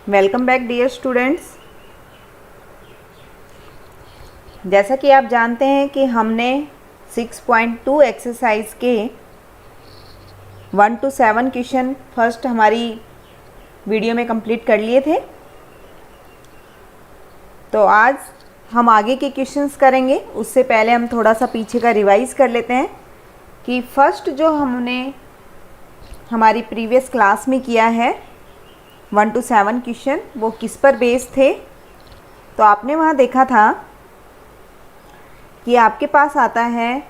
Welcome back dear students. जैसा कि आप जानते हैं कि हमने 6.2 एक्सरसाइज के 1 to 7 क्वेश्चन फर्स्ट हमारी वीडियो में कंप्लीट कर लिए थे। तो आज हम आगे के क्वेश्चंस करेंगे। उससे पहले हम थोड़ा सा पीछे का रिवाइज़ कर लेते हैं कि फर्स्ट जो हमने हमारी प्रीवियस क्लास में किया है 1 to 7 क्वेश्चन, वो किस पर बेस्ड थे। तो आपने वहाँ देखा था कि आपके पास आता है,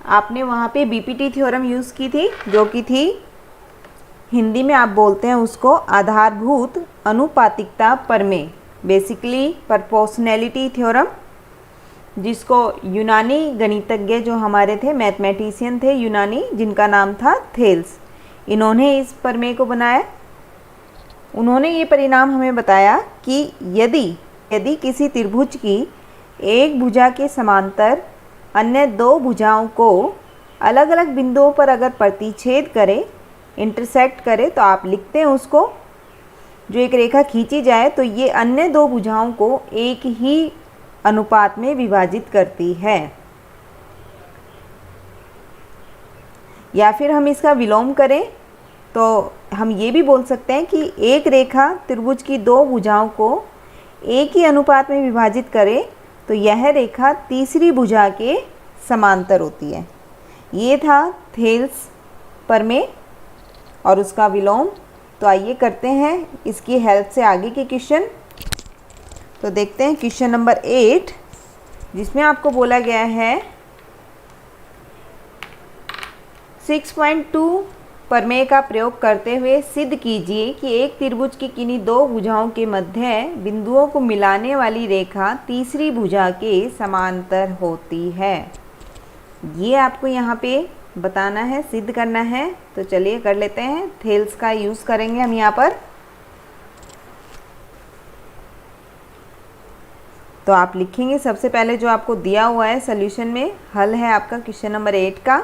आपने वहाँ पे बीपीटी थ्योरम यूज़ की थी, जो कि थी, हिंदी में आप बोलते हैं उसको आधारभूत अनुपातिकता प्रमेय, बेसिकली प्रोपोर्शनैलिटी थ्योरम, जिसको यूनानी गणितज्ञ जो हमारे थे, मैथमेटिशियन थे यूनानी, जिनका नाम था थेल्स, इन्होंने इस प्रमेय को बनाया। उन्होंने ये परिणाम हमें बताया कि यदि किसी त्रिभुज की एक भुजा के समांतर अन्य दो भुजाओं को अलग अलग बिंदुओं पर अगर प्रतिच्छेद करे, इंटरसेक्ट करे, तो आप लिखते हैं उसको, जो एक रेखा खींची जाए तो ये अन्य दो भुजाओं को एक ही अनुपात में विभाजित करती है। या फिर हम इसका विलोम करें तो हम ये भी बोल सकते हैं कि एक रेखा त्रिभुज की दो भुजाओं को एक ही अनुपात में विभाजित करे तो यह रेखा तीसरी भुजा के समांतर होती है। ये था थेल्स प्रमेय और उसका विलोम। तो आइए करते हैं इसकी हेल्प से आगे के क्वेश्चन। तो देखते हैं क्वेश्चन नंबर 8, जिसमें आपको बोला गया है 6.2 प्रमेय का प्रयोग करते हुए सिद्ध कीजिए कि एक त्रिभुज की किन्हीं दो भुजाओं के मध्य बिंदुओं को मिलाने वाली रेखा तीसरी भुजा के समांतर होती है। ये आपको यहाँ पे बताना है, सिद्ध करना है। तो चलिए कर लेते हैं। थेल्स का यूज़ करेंगे हम यहाँ पर। तो आप लिखेंगे सबसे पहले जो आपको दिया हुआ है सॉल्यूशन में, हल है आपका क्वेश्चन नंबर 8 का।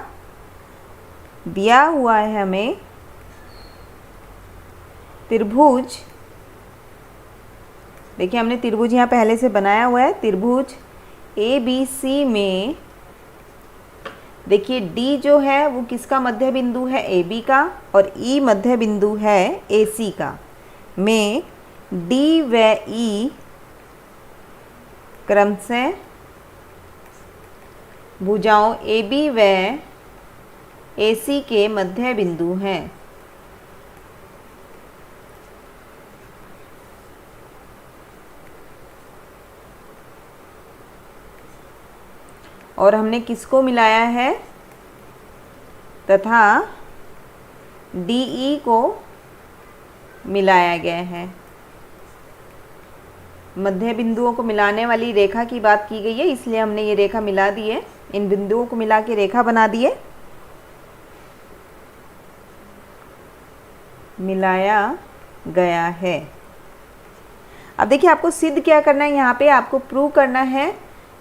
दिया हुआ है हमें त्रिभुज, देखिए हमने त्रिभुज यहाँ पहले से बनाया हुआ है। त्रिभुज ABC में देखिए D जो है वो किसका मध्य बिंदु है, AB का, और E मध्य बिंदु है AC का। में D व E क्रमशः भुजाओं AB व AC के मध्य बिंदु हैं। और हमने किसको मिलाया है, तथा DE को मिलाया गया है। मध्य बिंदुओं को मिलाने वाली रेखा की बात की गई है, इसलिए हमने ये रेखा मिला दी है। इन बिंदुओं को मिला के रेखा बना दी है, मिलाया गया है। अब देखिए आपको सिद्ध क्या करना है, यहाँ पे आपको प्रूव करना है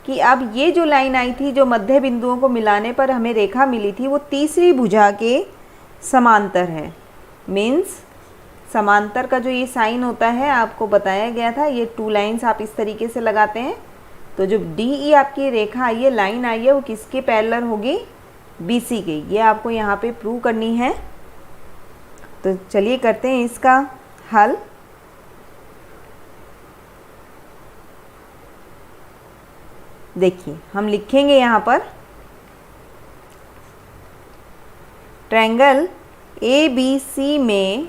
कि अब ये जो लाइन आई थी, जो मध्य बिंदुओं को मिलाने पर हमें रेखा मिली थी, वो तीसरी भुजा के समांतर है। मीन्स समांतर का जो ये साइन होता है आपको बताया गया था, ये 2 लाइन्स आप इस तरीके से लगाते हैं। तो जो DE आपकी रेखा आई है, लाइन आई है, वो किसके पैरेलल होगी, BC के। ये आपको यहाँ पे प्रूव करनी है। तो चलिए करते हैं इसका हल। देखिए हम लिखेंगे यहाँ पर ट्रायंगल ABC में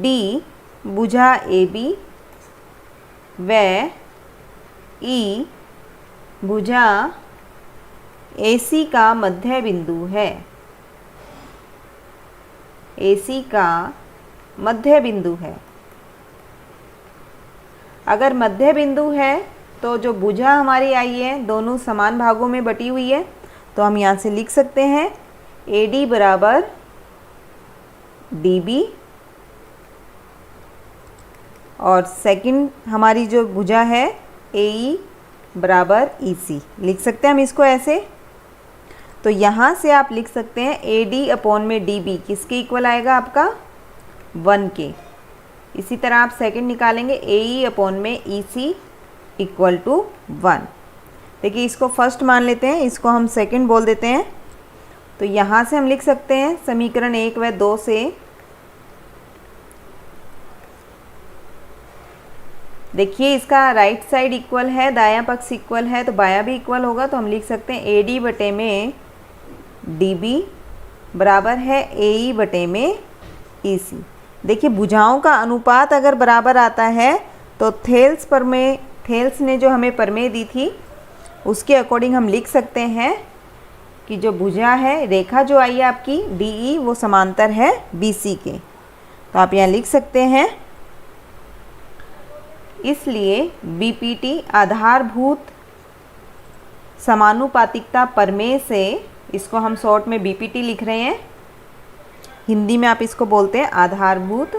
D भुजा AB व E भुजा AC का मध्य बिंदु है। AC का मध्य बिंदु है। अगर मध्य बिंदु है तो जो भुजा हमारी आई है दोनों समान भागों में बटी हुई है, तो हम यहाँ से लिख सकते हैं AD बराबर DB, और सेकंड हमारी जो भुजा है AE बराबर EC। लिख सकते हैं हम इसको ऐसे। तो यहाँ से आप लिख सकते हैं AD/DB किसके इक्वल आएगा आपका 1 के। इसी तरह आप सेकंड निकालेंगे AE/EC इक्वल टू 1। देखिए इसको फर्स्ट मान लेते हैं, इसको हम सेकंड बोल देते हैं। तो यहाँ से हम लिख सकते हैं समीकरण 1 व 2 से, देखिए इसका राइट साइड इक्वल है, दायां पक्ष इक्वल है, तो बायां भी इक्वल होगा। तो हम लिख सकते हैं AD/DB बराबर है AE/EC। देखिए भुजाओं का अनुपात अगर बराबर आता है तो थेल्स ने जो हमें प्रमेय दी थी उसके अकॉर्डिंग हम लिख सकते हैं कि जो भुजा है, रेखा जो आई है आपकी DE, वो समांतर है BC के। तो आप यहाँ लिख सकते हैं, इसलिए BPT आधारभूत समानुपातिकता प्रमेय से, इसको हम शॉर्ट में BPT लिख रहे हैं, हिंदी में आप इसको बोलते हैं आधारभूत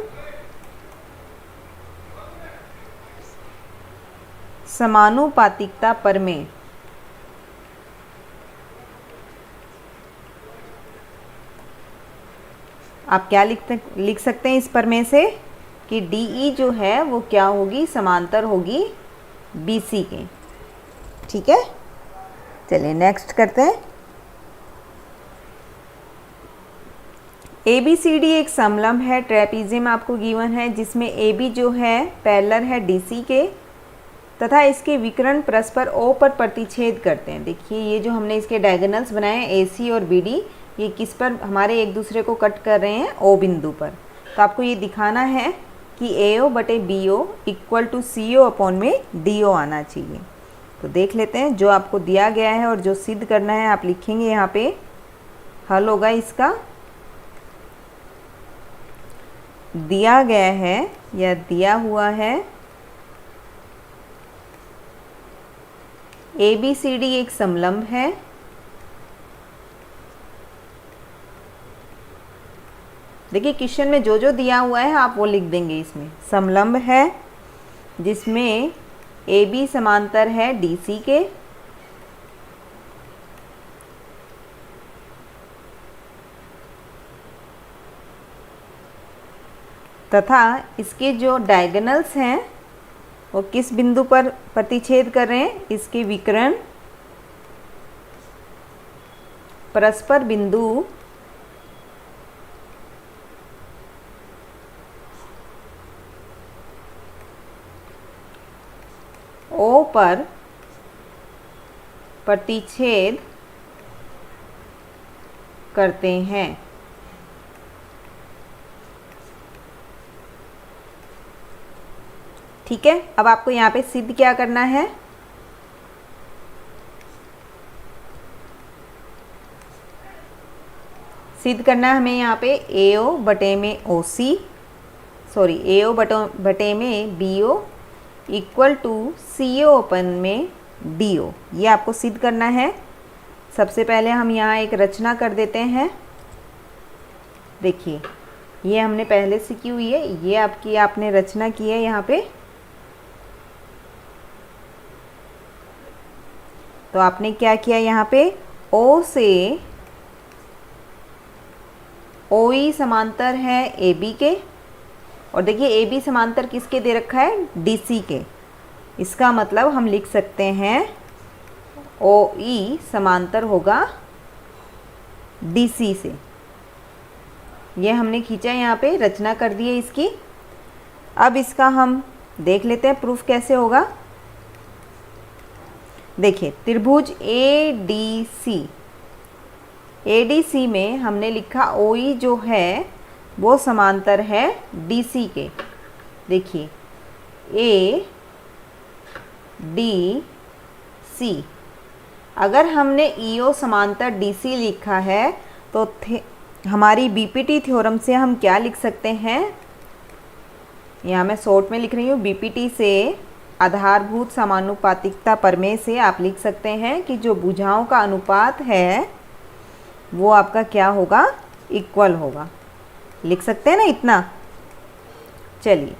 समानुपातिकता प्रमेय। आप क्या लिख सकते हैं इस प्रमेय से कि DE जो है वो क्या होगी, समांतर होगी BC के। ठीक है, चलिए नेक्स्ट करते हैं। ABCD एक समलंब है, ट्रेपीजियम आपको गिवन है, जिसमें AB जो है पैरेलल है DC के तथा इसके विकर्ण परस्पर O पर प्रतिच्छेद करते हैं। देखिए ये जो हमने इसके डायगोनल्स बनाए हैं AC और BD, ये किस पर हमारे एक दूसरे को कट कर रहे हैं, O बिंदु पर। तो आपको ये दिखाना है कि AO/BO इक्वल टू CO/DO आना चाहिए। तो देख लेते हैं, जो आपको दिया गया है और जो सिद्ध करना है आप लिखेंगे, यहाँ पे हल होगा इसका। दिया गया है या दिया हुआ है ABCD एक समलंब है, देखिए क्वेश्चन में जो जो दिया हुआ है आप वो लिख देंगे। इसमें समलंब है जिसमें AB समांतर है DC के, तथा इसके जो डायगोनल्स हैं वो किस बिंदु पर प्रतिच्छेद कर रहे हैं, इसके विकर्ण परस्पर बिंदु O पर प्रतिच्छेद करते हैं। ठीक है, अब आपको यहाँ पे सिद्ध क्या करना है, सिद्ध करना है हमें यहाँ पे AO/BO इक्वल टू CO/DO, ये आपको सिद्ध करना है। सबसे पहले हम यहाँ एक रचना कर देते हैं। देखिए ये हमने पहले से की हुई है, ये आपने रचना की है यहाँ पे। तो आपने क्या किया, यहाँ पे O से OE समांतर है AB के, और देखिए AB समांतर किसके दे रखा है, DC के। इसका मतलब हम लिख सकते हैं OE समांतर होगा DC से। ये हमने खींचा, यहाँ पे रचना कर दी है इसकी। अब इसका हम देख लेते हैं प्रूफ कैसे होगा। देखिए त्रिभुज ADC में हमने लिखा OE जो है वो समांतर है DC के। देखिए ADC, अगर हमने EO समांतर DC लिखा है तो हमारी BPT थ्योरम से हम क्या लिख सकते हैं, यहाँ मैं शॉर्ट में लिख रही हूँ, BPT से आधारभूत समानुपातिकता प्रमेय से आप लिख सकते हैं कि जो भुजाओं का अनुपात है वो आपका क्या होगा, इक्वल होगा। लिख सकते हैं ना इतना। चलिए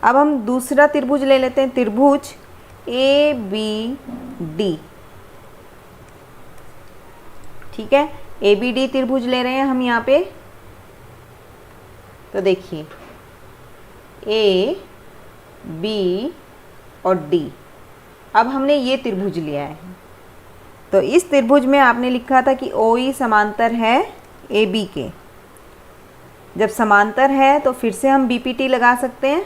अब हम दूसरा त्रिभुज ले लेते हैं, त्रिभुज ABD। ठीक है। ए बी डी त्रिभुज ले रहे हैं हम यहाँ पे, तो देखिए ए बी और डी, अब हमने ये त्रिभुज लिया है, तो इस त्रिभुज में आपने लिखा था कि ओ ई समांतर है ए बी के। जब समांतर है तो फिर से हम बीपीटी लगा सकते हैं,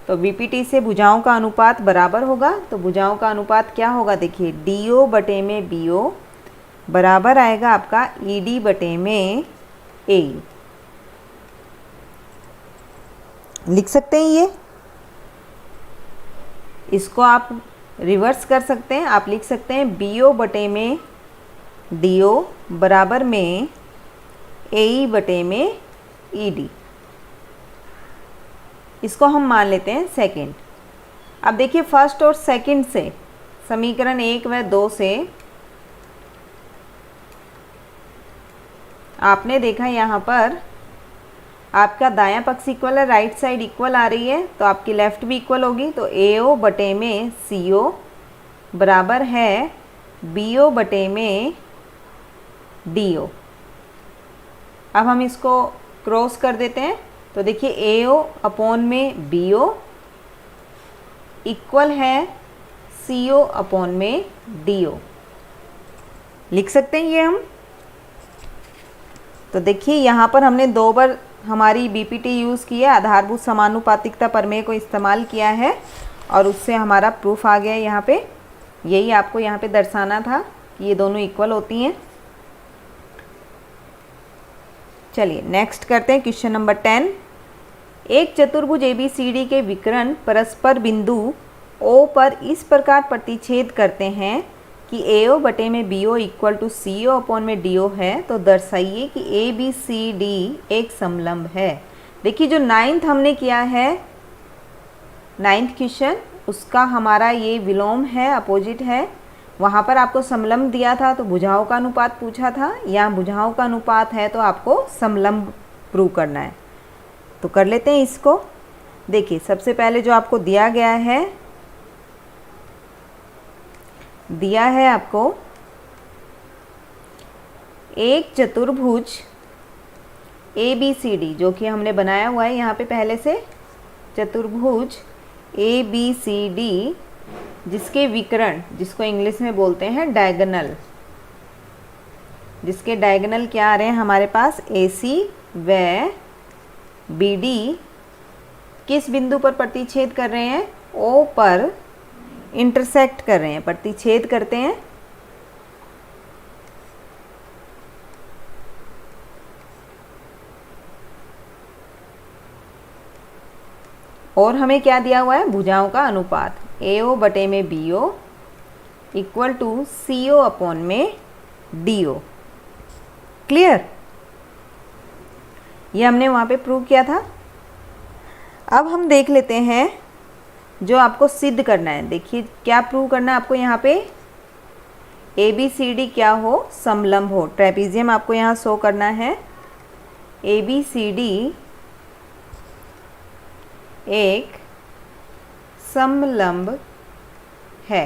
तो बीपीटी से भुजाओं का अनुपात बराबर होगा। तो भुजाओं का अनुपात क्या होगा, देखिए डी ओ बटे में बी ओ बराबर आएगा आपका ई डी बटे में ए। लिख सकते हैं ये, इसको आप रिवर्स कर सकते हैं। आप लिख सकते हैं बी ओ बटे में डी ओ बराबर में ए ई बटे में ई डी। इसको हम मान लेते हैं सेकंड। अब देखिए फर्स्ट और सेकंड से, समीकरण 1 व 2 से आपने देखा यहाँ पर आपका दायां पक्ष इक्वल है, राइट साइड इक्वल आ रही है, तो आपकी लेफ्ट भी इक्वल होगी। तो ए ओ बटे में सी ओ बराबर है बी ओ बटे में डी ओ। अब हम इसको क्रॉस कर देते हैं, तो देखिए ए ओ अपॉन में बी ओ इक्वल है सी ओ अपॉन में डी ओ। लिख सकते हैं ये हम। तो देखिए यहाँ पर हमने 2 बार हमारी बीपीटी यूज़ की है, आधारभूत समानुपातिकता प्रमेय को इस्तेमाल किया है, और उससे हमारा प्रूफ आ गया है यहाँ पे। यही आपको यहाँ पे दर्शाना था कि ये दोनों इक्वल होती हैं। चलिए नेक्स्ट करते हैं क्वेश्चन नंबर 10। एक चतुर्भुज ABCD के विकर्ण परस्पर बिंदु O पर इस प्रकार प्रतिच्छेद करते हैं कि AO बटे में BO equal to CO upon में DO है, तो दर्शाइए कि ABCD एक समलंब है। देखिए जो 9th हमने किया है, 9th क्वेश्चन, उसका हमारा ये विलोम है, अपोजिट है। वहाँ पर आपको समलंब दिया था तो भुजाओं का अनुपात पूछा था, यहाँ भुजाओं का अनुपात है तो आपको समलंब प्रूव करना है। तो कर लेते हैं इसको। देखिए सबसे पहले जो आपको दिया गया है, दिया है आपको एक चतुर्भुज ABCD, जो कि हमने बनाया हुआ है यहाँ पे पहले से, चतुर्भुज ABCD जिसके विकर्ण, जिसको इंग्लिश में बोलते हैं डायगोनल, जिसके डायगोनल क्या आ रहे हैं हमारे पास AC व BD किस बिंदु पर प्रतिच्छेद कर रहे हैं, O पर इंटरसेक्ट कर रहे हैं, प्रतिच्छेद करते हैं। और हमें क्या दिया हुआ है, भुजाओं का अनुपात AO बटे में BO equal to CO upon में DO। क्लियर, ये हमने वहाँ पे प्रूव किया था। अब हम देख लेते हैं जो आपको सिद्ध करना है। देखिए क्या प्रूव करना है आपको यहाँ पे, ABCD क्या हो, समलंब हो। ट्रेपीजियम आपको यहाँ शो करना है। ABCD एक समलंब है।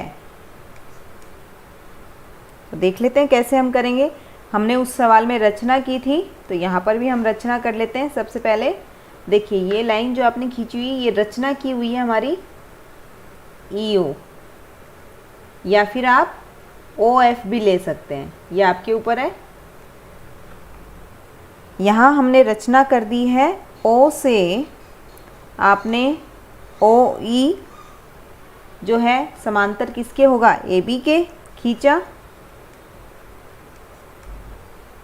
तो देख लेते हैं कैसे हम करेंगे। हमने उस सवाल में रचना की थी, तो यहाँ पर भी हम रचना कर लेते हैं। सबसे पहले देखिए ये लाइन जो आपने खींची हुई, ये रचना की हुई है हमारी EO, या फिर आप OF भी ले सकते हैं, ये आपके ऊपर है। यहाँ हमने रचना कर दी है, O से आपने OE जो है समांतर किसके होगा, AB के खींचा,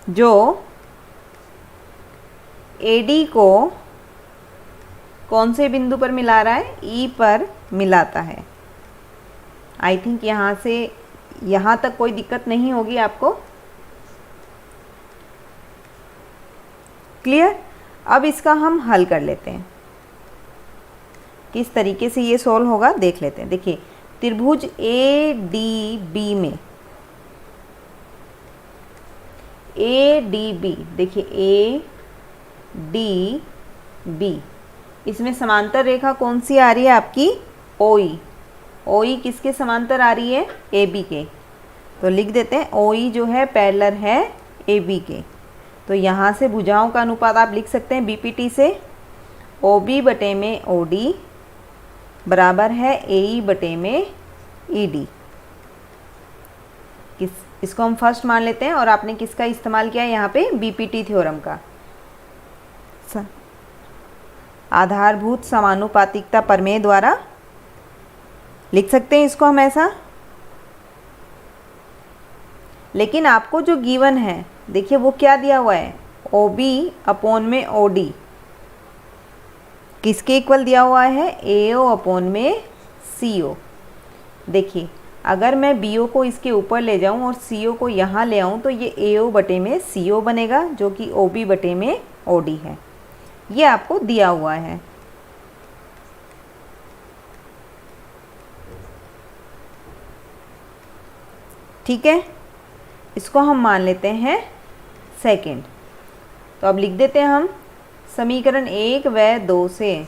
जो AD को कौन से बिंदु पर मिला रहा है, E पर मिलाता है। आई थिंक यहाँ से यहाँ तक कोई दिक्कत नहीं होगी आपको। क्लियर। अब इसका हम हल कर लेते हैं, किस तरीके से ये सॉल्व होगा देख लेते हैं। देखिए त्रिभुज ADB में, ADB, देखिए ADB, इसमें समांतर रेखा कौन सी आ रही है आपकी, OE। OE किसके समांतर आ रही है, AB के। तो लिख देते हैं ओ ई जो है पैरेलल है ए बी के। तो यहाँ से भुजाओं का अनुपात आप लिख सकते हैं बीपीटी से, ओ बी बटे में ओ डी बराबर है ए ई बटे में ई डी। इसको हम फर्स्ट मान लेते हैं और आपने किसका इस्तेमाल किया यहाँ पे, बीपीटी थ्योरम का। आधारभूत समानुपातिकता प्रमेय द्वारा लिख सकते हैं इसको हम ऐसा। लेकिन आपको जो गिवन है देखिए वो क्या दिया हुआ है, ओ बी अपॉन में ओ डी किसके इक्वल दिया हुआ है, ए ओ अपॉन में सी ओ। देखिए अगर मैं बी ओ को इसके ऊपर ले जाऊं और सी ओ को यहाँ ले आऊं तो ये ए ओ बटे में सी ओ बनेगा जो कि ओ बी बटे में ओ डी है। ये आपको दिया हुआ है। ठीक है, इसको हम मान लेते हैं सेकंड। तो अब लिख देते हैं हम समीकरण 1 व 2 से।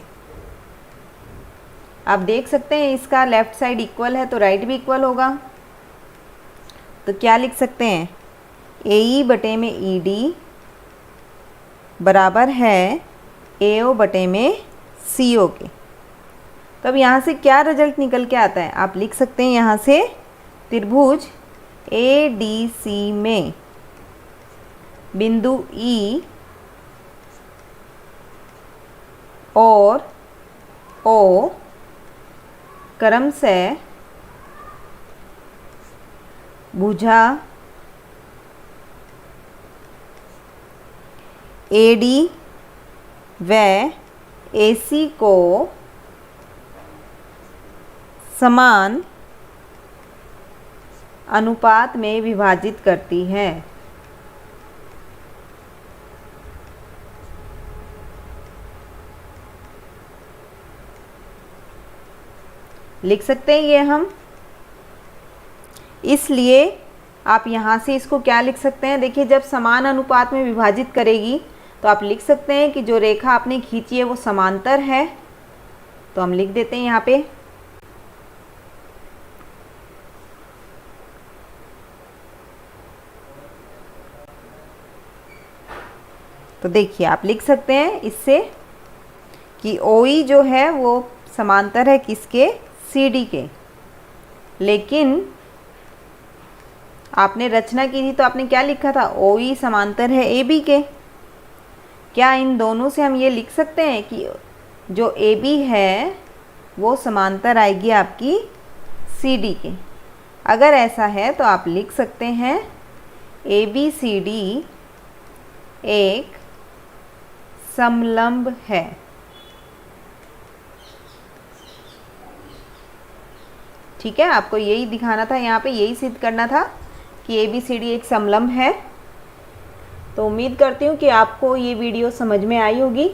आप देख सकते हैं इसका लेफ्ट साइड इक्वल है तो राइट भी इक्वल होगा। तो क्या लिख सकते हैं, ए ई बटे में ई डी बराबर है ए ओ बटे में सी ओ के। तो अब यहाँ से क्या रिजल्ट निकल के आता है, आप लिख सकते हैं यहाँ से त्रिभुज ए डी सी में बिंदु ई और ओ क्रम से भुजा ए डी व ए सी को समान अनुपात में विभाजित करती है। लिख सकते हैं ये हम। इसलिए आप यहाँ से इसको क्या लिख सकते हैं, देखिए जब समान अनुपात में विभाजित करेगी तो आप लिख सकते हैं कि जो रेखा आपने खींची है वो समांतर है। तो हम लिख देते हैं यहाँ पे तो देखिए आप लिख सकते हैं इससे कि OE जो है वो समांतर है किसके, CD के। लेकिन आपने रचना की थी तो आपने क्या लिखा था, OE समांतर है AB के। क्या इन दोनों से हम ये लिख सकते हैं कि जो AB है वो समांतर आएगी आपकी CD के। अगर ऐसा है तो आप लिख सकते हैं ABCD एक समलंब है। ठीक है, आपको यही दिखाना था, यहाँ पे यही सिद्ध करना था कि ABCD एक समलंब है। तो उम्मीद करती हूँ कि आपको ये वीडियो समझ में आई होगी।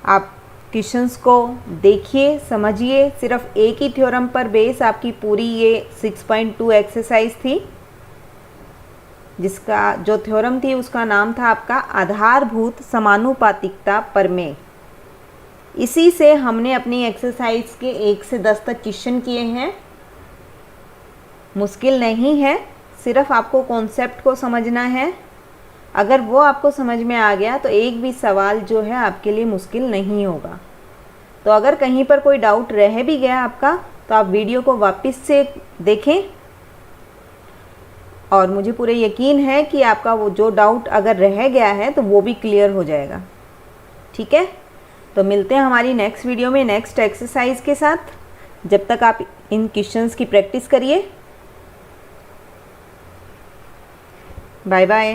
आप क्वेश्चंस को देखिए, समझिए। सिर्फ एक ही थ्योरम पर बेस आपकी पूरी ये 6.2 एक्सरसाइज थी, जिसका जो थ्योरम थी उसका नाम था आपका आधारभूत समानुपातिकता प्रमेय। इसी से हमने अपनी एक्सरसाइज के 1 से 10 तक क्वेश्चन किए हैं। मुश्किल नहीं है, सिर्फ आपको कॉन्सेप्ट को समझना है। अगर वो आपको समझ में आ गया तो एक भी सवाल जो है आपके लिए मुश्किल नहीं होगा। तो अगर कहीं पर कोई डाउट रह भी गया आपका तो आप वीडियो को वापस से देखें और मुझे पूरे यकीन है कि आपका वो जो डाउट अगर रह गया है तो वो भी क्लियर हो जाएगा। ठीक है, तो मिलते हैं हमारी नेक्स्ट वीडियो में नेक्स्ट एक्सरसाइज के साथ। जब तक आप इन क्वेश्चंस की प्रैक्टिस करिए। Bye bye.